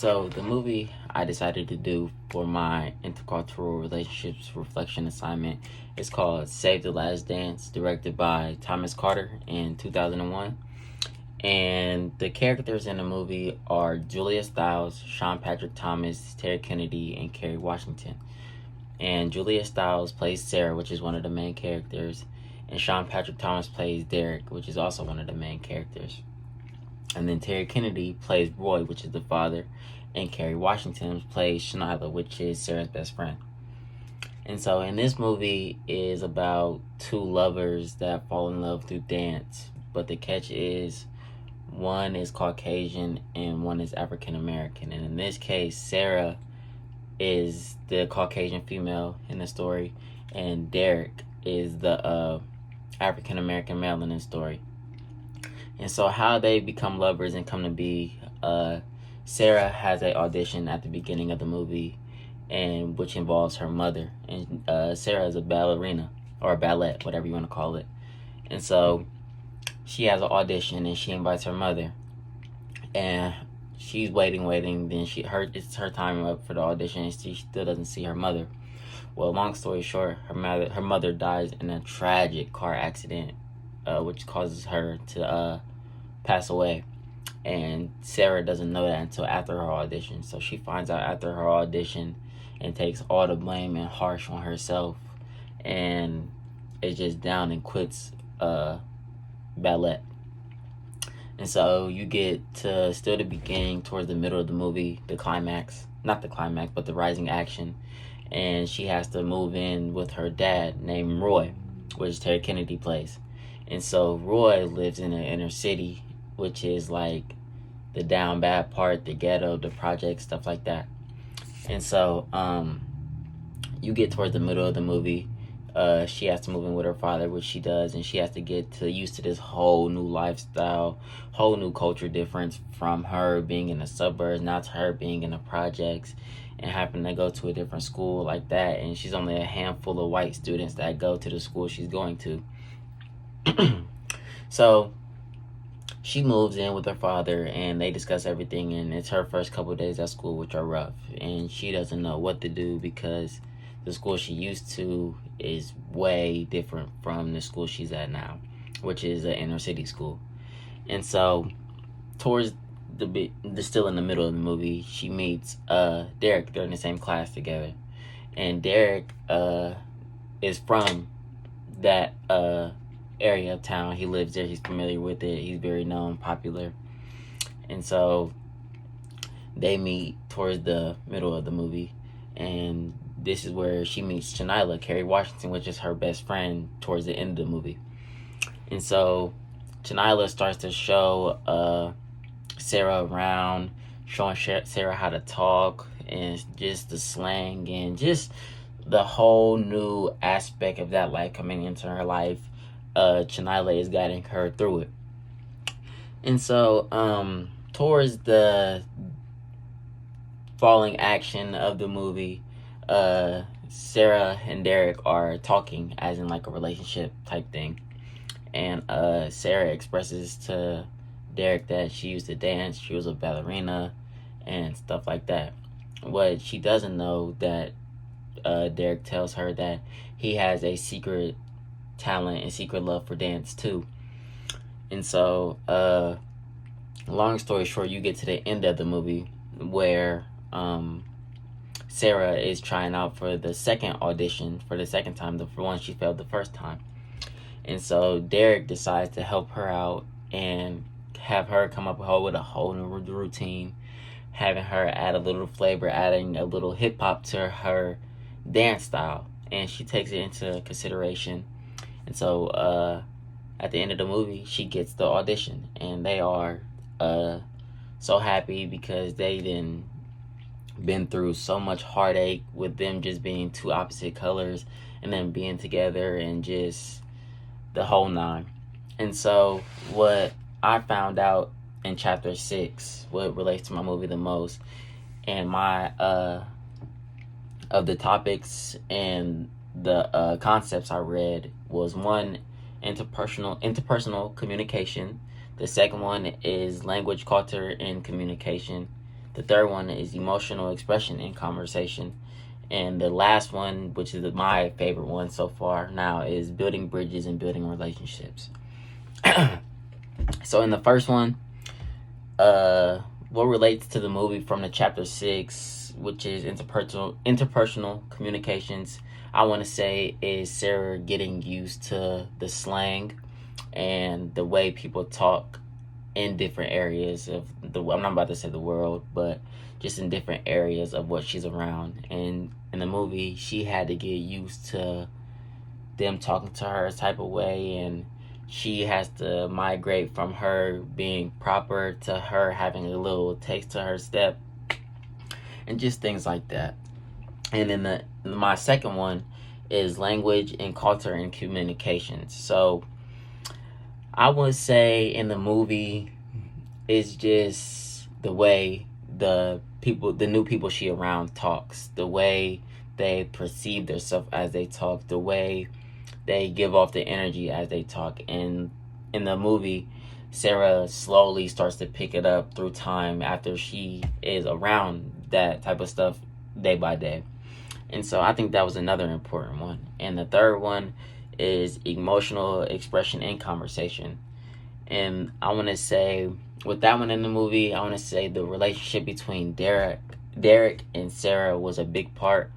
So the movie I decided to do for my intercultural relationships reflection assignment is called Save the Last Dance, directed by Thomas Carter in 2001. And the characters in the movie are Julia Stiles, Sean Patrick Thomas, Terry Kennedy, and Kerry Washington. And Julia Stiles plays Sarah, which is one of the main characters, and Sean Patrick Thomas plays Derek, which is also one of the main characters. And then Terry Kennedy plays Roy, which is the father, and Kerry Washington plays Shanila, which is Sarah's best friend. And so in this movie is about two lovers that fall in love through dance, but the catch is one is Caucasian and one is African American. And in this case, Sarah is the Caucasian female in the story, and Derek is the African American male in the story. And so how they become lovers and come to be, Sarah has an audition at the beginning of the movie, and which involves her mother. And Sarah is a ballerina, or a ballet, whatever you want to call it. And so she has an audition, and she invites her mother. And she's waiting. Then it's her time up for the audition, and she still doesn't see her mother. Well, long story short, her mother dies in a tragic car accident, which causes her to pass away, and Sarah doesn't know that until after her audition. So she finds out after her audition and takes all the blame and harsh on herself, and is just down and quits ballet. And so you get to still the beginning, towards the middle of the movie, the climax, not the climax, but the rising action, and she has to move in with her dad named Roy, which Terry Kennedy plays. And so Roy lives in the inner city, which is like the down bad part, the ghetto, the project, stuff like that. And so you get towards the middle of the movie, she has to move in with her father, which she does, and she has to get used to this whole new lifestyle, whole new culture difference from her being in the suburbs, now to her being in the projects, and having to go to a different school like that. And she's only a handful of white students that go to the school she's going to. So she moves in with her father, and they discuss everything, and it's her first couple of days at school, which are rough, and she doesn't know what to do because the school she used to is way different from the school she's at now, which is an inner city school. And so towards still in the middle of the movie, she meets Derek. They're in the same class together, and Derek is from that area of town. He lives there. He's familiar with it. He's very known, popular. And so they meet towards the middle of the movie, and this is where she meets Shanila, Kerry Washington, which is her best friend, towards the end of the movie. And so Shanila starts to show Sarah around, showing Sarah how to talk, and just the slang, and just the whole new aspect of that life coming into her life. Shanila is guiding her through it. And so towards the falling action of the movie, Sarah and Derek are talking, as in like a relationship type thing. And Sarah expresses to Derek that she used to dance, she was a ballerina, and stuff like that. What she doesn't know, that Derek tells her that he has a secret talent and secret love for dance too. And so long story short, you get to the end of the movie where Sarah is trying out for the second audition for the second time, the one she failed the first time. And so Derek decides to help her out and have her come up with a whole new routine, having her add a little flavor, adding a little hip hop to her dance style, and she takes it into consideration. And so at the end of the movie, she gets the audition, and they are so happy because they then been through so much heartache with them just being two opposite colors and then being together and just the whole nine. And so what I found out in chapter 6, what relates to my movie the most, and my of the topics and the concepts I read, was one, interpersonal communication. The second one is language, culture, and communication. The third one is emotional expression in conversation. And the last one, which is my favorite one so far now, is building bridges and building relationships. So in the first one, what relates to the movie from the chapter 6, which is interpersonal communications, I want to say is Sarah getting used to the slang and the way people talk in different areas of I'm not about to say the world, but just in different areas of what she's around. And in the movie, she had to get used to them talking to her a type of way, and she has to migrate from her being proper to her having a little taste to her step, and just things like that. And then my second one is language and culture and communications. So I would say in the movie, it's just the way the new people she around talks, the way they perceive themselves as they talk, the way they give off the energy as they talk. And in the movie, Sarah slowly starts to pick it up through time after she is around that type of stuff day by day. And so I think that was another important one. And the third one is emotional expression in conversation. And I want to say, with that one in the movie, I want to say the relationship between Derek and Sarah was a big part,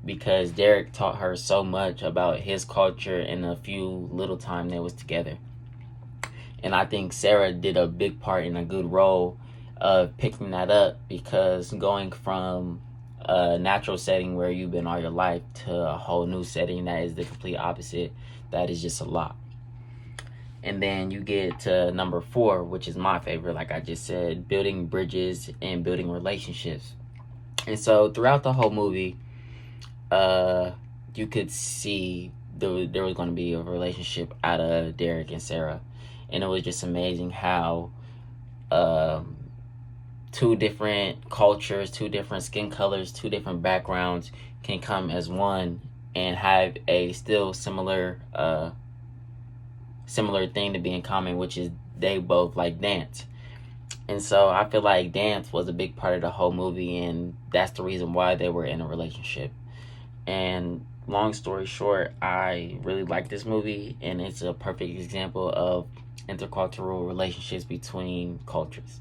because Derek taught her so much about his culture in a few little time they was together. And I think Sarah did a big part in a good role of picking that up, because going from a natural setting where you've been all your life to a whole new setting that is the complete opposite, that is just a lot. And then you get to number 4, which is my favorite, like I just said, building bridges and building relationships. And so throughout the whole movie, you could see there was going to be a relationship out of Derek and Sarah. And it was just amazing how two different cultures, two different skin colors, two different backgrounds can come as one and have a still similar thing to be in common, which is they both like dance. And so I feel like dance was a big part of the whole movie, and that's the reason why they were in a relationship. And long story short, I really like this movie, and it's a perfect example of intercultural relationships between cultures.